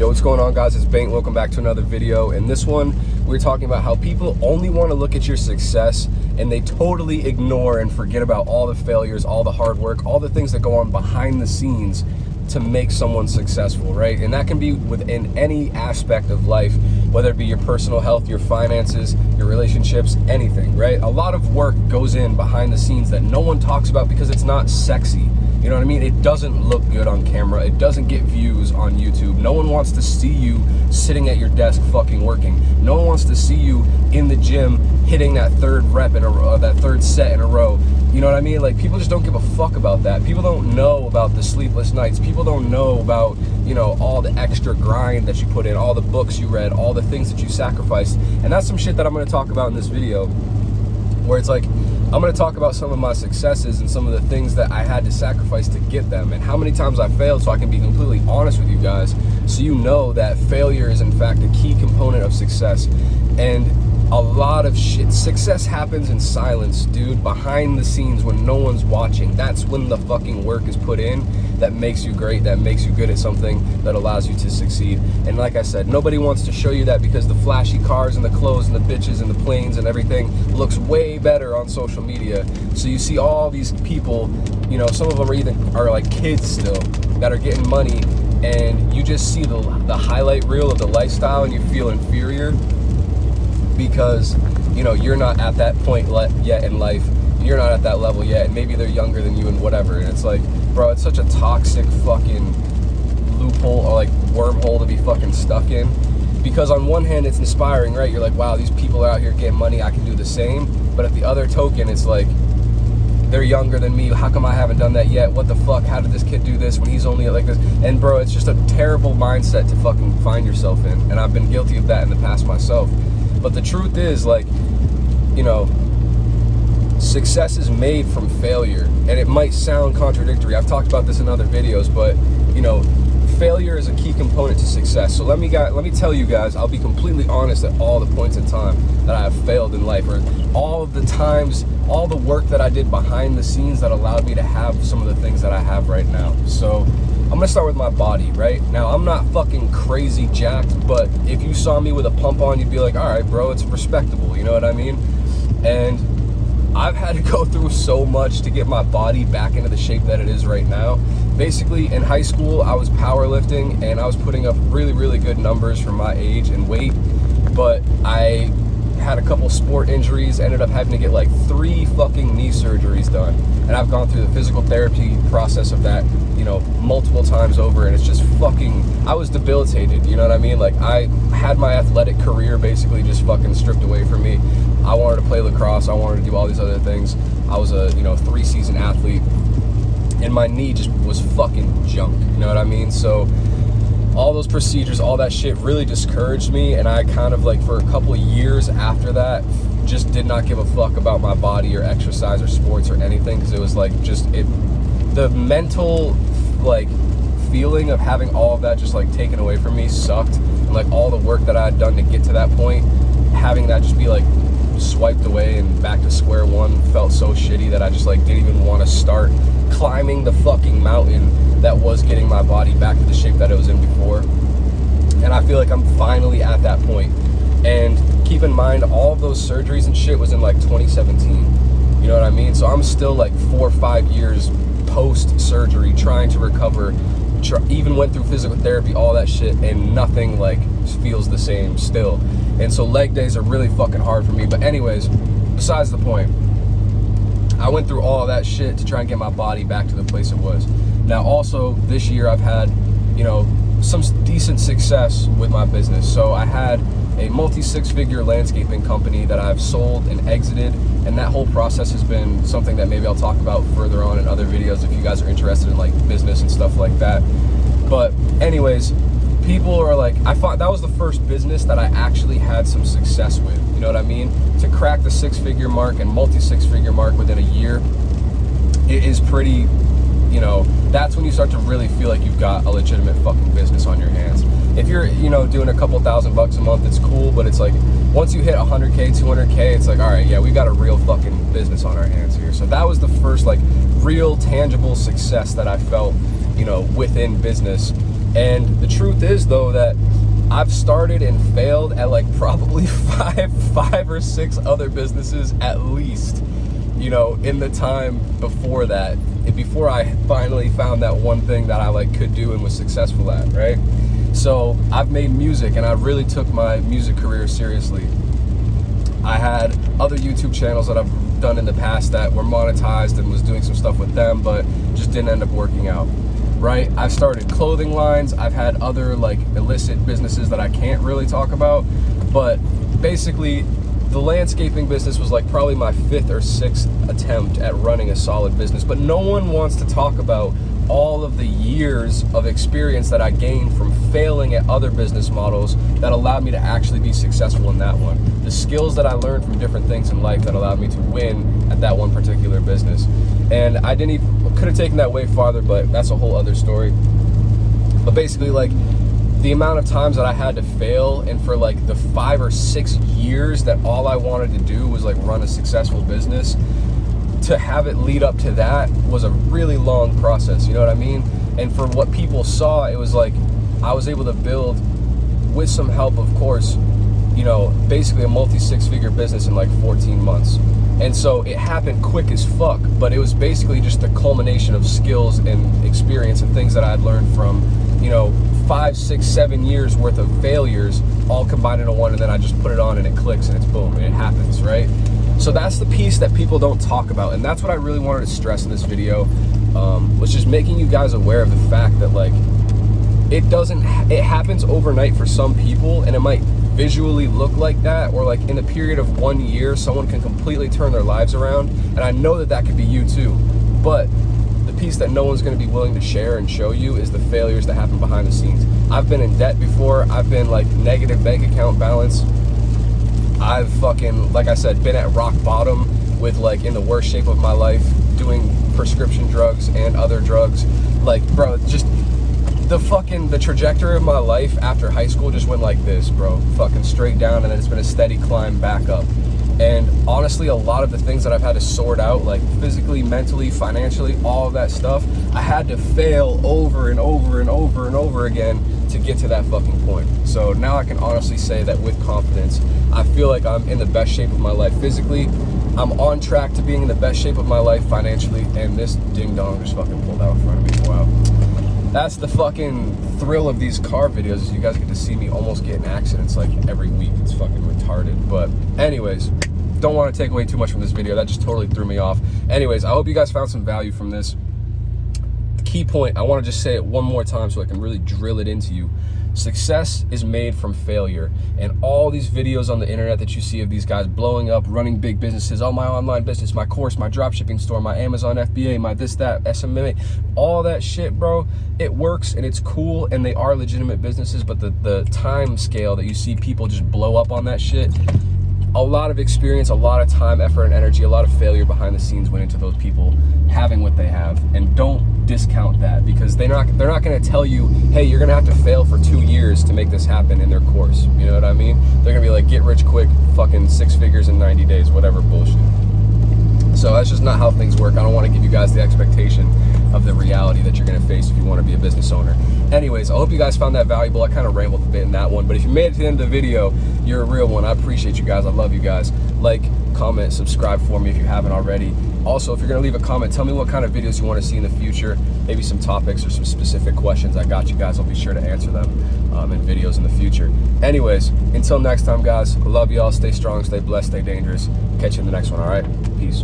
Yo, what's going on, guys? It's Bengt. Welcome back to another video. In this one, we're talking about how people only want to look at your success and they totally ignore and forget about all the failures, all the hard work, all the things that go on behind the scenes to make someone successful, right? And that can be within any aspect of life, whether it be your personal health, your finances, your relationships, anything, right? A lot of work goes in behind the scenes that no one talks about because it's not sexy. You know what I mean? It doesn't look good on camera. It doesn't get views on YouTube. No one wants to see you sitting at your desk fucking working. No one wants to see you in the gym hitting that third rep in a row, that third set in a row. You know what I mean? Like, people just don't give a fuck about that. People don't know about the sleepless nights. People don't know about, you know, all the extra grind that you put in, all the books you read, all the things that you sacrificed. And that's some shit that I'm going to talk about in this video, where it's like, I'm going to talk about some of my successes and some of the things that I had to sacrifice to get them and how many times I failed, so I can be completely honest with you guys, so you know that failure is in fact a key component of success. And a lot of shit, success happens in silence, dude, behind the scenes when no one's watching. That's when the fucking work is put in that makes you great, that makes you good at something, that allows you to succeed. And like I said, nobody wants to show you that because the flashy cars and the clothes and the bitches and the planes and everything looks way better on social media. So you see all these people, you know, some of them are like kids still, that are getting money, and you just see the highlight reel of the lifestyle and you feel inferior because, you know, you're not at that point yet in life. You're not at that level yet, and maybe they're younger than you and whatever. And it's like, bro, it's such a toxic fucking loophole or like wormhole to be fucking stuck in. Because on one hand, it's inspiring, right? You're like, wow, these people are out here getting money, I can do the same. But at the other token, it's like, they're younger than me, how come I haven't done that yet? What the fuck, how did this kid do this when he's only like this? And bro, it's just a terrible mindset to fucking find yourself in. And I've been guilty of that in the past myself. But the truth is, like, you know, success is made from failure. And it might sound contradictory. I've talked about this in other videos, but, you know, failure is a key component to success. So let me tell you guys, I'll be completely honest at all the points in time that I have failed in life, or all of the times, all the work that I did behind the scenes that allowed me to have some of the things that I have right now. So I'm gonna start with my body, right? Now, I'm not fucking crazy jacked, but if you saw me with a pump on, you'd be like, all right, bro, it's respectable, you know what I mean? And I've had to go through so much to get my body back into the shape that it is right now. Basically, in high school, I was powerlifting and I was putting up really, really good numbers for my age and weight, but I had a couple sport injuries, ended up having to get like 3 fucking knee surgeries done. And I've gone through the physical therapy process of that, you know, multiple times over, and it's just fucking, I was debilitated, you know what I mean? Like, I had my athletic career basically just fucking stripped away from me. I wanted to play lacrosse, I wanted to do all these other things. I was a, you know, 3-season athlete, and my knee just was fucking junk, you know what I mean? So all those procedures, all that shit really discouraged me, and I kind of, like, for a couple of years after that, just did not give a fuck about my body or exercise or sports or anything, because it was like, just the mental, like, feeling of having all of that just, like, taken away from me sucked. And, like, all the work that I had done to get to that point, having that just be, like, swiped away and back to square one felt so shitty that I just, like, didn't even want to start climbing the fucking mountain that was getting my body back to the shape that it was in before. And I feel like I'm finally at that point. And keep in mind, all of those surgeries and shit was in like 2017. You know what I mean? So I'm still like 4 or 5 years post-surgery trying to recover, even went through physical therapy, all that shit, and nothing like feels the same still. And so leg days are really fucking hard for me. But anyways, besides the point, I went through all of that shit to try and get my body back to the place it was. Now, also, this year I've had, you know, some decent success with my business. So I had a multi-6-figure landscaping company that I've sold and exited, and that whole process has been something that maybe I'll talk about further on in other videos if you guys are interested in, like, business and stuff like that. But anyways, people are like, I thought that was the first business that I actually had some success with, you know what I mean? To crack the 6-figure mark and multi-6-figure mark within a year, it is pretty, you know, that's when you start to really feel like you've got a legitimate fucking business on your hands. If you're, you know, doing a couple $1,000 a month, it's cool, but it's like, once you hit 100K, 200K, it's like, all right, yeah, we got a real fucking business on our hands here. So that was the first, like, real tangible success that I felt, you know, within business. And the truth is, though, that I've started and failed at like probably five or six other businesses at least, you know, in the time before that, and before I finally found that one thing that I like could do and was successful at, right? So I've made music, and I really took my music career seriously. I had other YouTube channels that I've done in the past that were monetized and was doing some stuff with them, but just didn't end up working out, right? I've started clothing lines. I've had other like illicit businesses that I can't really talk about, but basically the landscaping business was like probably my 5th or 6th attempt at running a solid business. But no one wants to talk about all of the years of experience that I gained from failing at other business models that allowed me to actually be successful in that one. The skills that I learned from different things in life that allowed me to win at that one particular business. And I could have taken that way farther, but that's a whole other story. But basically, like, the amount of times that I had to fail, and for like the 5 or 6 years that all I wanted to do was like run a successful business, to have it lead up to that was a really long process, you know what I mean? And for what people saw, it was like I was able to build, with some help of course, you know, basically a multi-6-figure business in like 14 months. And so it happened quick as fuck, but it was basically just the culmination of skills and experience and things that I'd learned from, you know, 5, 6, 7 years worth of failures all combined into one, and then I just put it on and it clicks and it's boom, and it happens, right? So that's the piece that people don't talk about, and that's what I really wanted to stress in this video, was just making you guys aware of the fact that like it happens overnight for some people, and it might visually look like that, or like in a period of 1 year someone can completely turn their lives around, and I know that that could be you too. But the piece that no one's going to be willing to share and show you is the failures that happen behind the scenes. I've been in debt before. I've been like negative bank account balance. I've fucking, like I said, been at rock bottom with like in the worst shape of my life, doing prescription drugs and other drugs. Like, bro, just the trajectory of my life after high school just went like this, bro. Fucking straight down, and then it's been a steady climb back up. And honestly, a lot of the things that I've had to sort out, like physically, mentally, financially, all of that stuff, I had to fail over and over and over and over again to get to that fucking point. So now I can honestly say that with confidence, I feel like I'm in the best shape of my life physically. I'm on track to being in the best shape of my life financially, and this ding dong just fucking pulled out in front of me. Wow. That's the fucking thrill of these car videos, is you guys get to see me almost get in accidents like every week. It's fucking retarded. But anyways, don't want to take away too much from this video. That just totally threw me off. Anyways, I hope you guys found some value from this. The key point, I want to just say it one more time so I can really drill it into you. Success is made from failure. And all these videos on the internet that you see of these guys blowing up, running big businesses, oh, my online business, my course, my dropshipping store, my Amazon FBA, my this, that, SMA, all that shit, bro, it works and it's cool and they are legitimate businesses, but the time scale that you see people just blow up on that shit, a lot of experience, a lot of time, effort, and energy, a lot of failure behind the scenes went into those people having what they have. And don't discount that, because they're not going to tell you, hey, you're going to have to fail for 2 years to make this happen in their course. You know what I mean? They're going to be like, get rich quick, fucking 6 figures in 90 days, whatever bullshit. So that's just not how things work. I don't want to give you guys the expectation of the reality that you're going to face if you want to be a business owner. Anyways, I hope you guys found that valuable. I kind of rambled a bit in that one, but if you made it to the end of the video, you're a real one. I appreciate you guys. I love you guys. Like, comment, subscribe for me if you haven't already. Also, if you're going to leave a comment, tell me what kind of videos you want to see in the future, maybe some topics or some specific questions. I got you guys. I'll be sure to answer them in videos in the future. Anyways, until next time, guys, I love y'all. Stay strong, stay blessed, stay dangerous. Catch you in the next one, all right? Peace.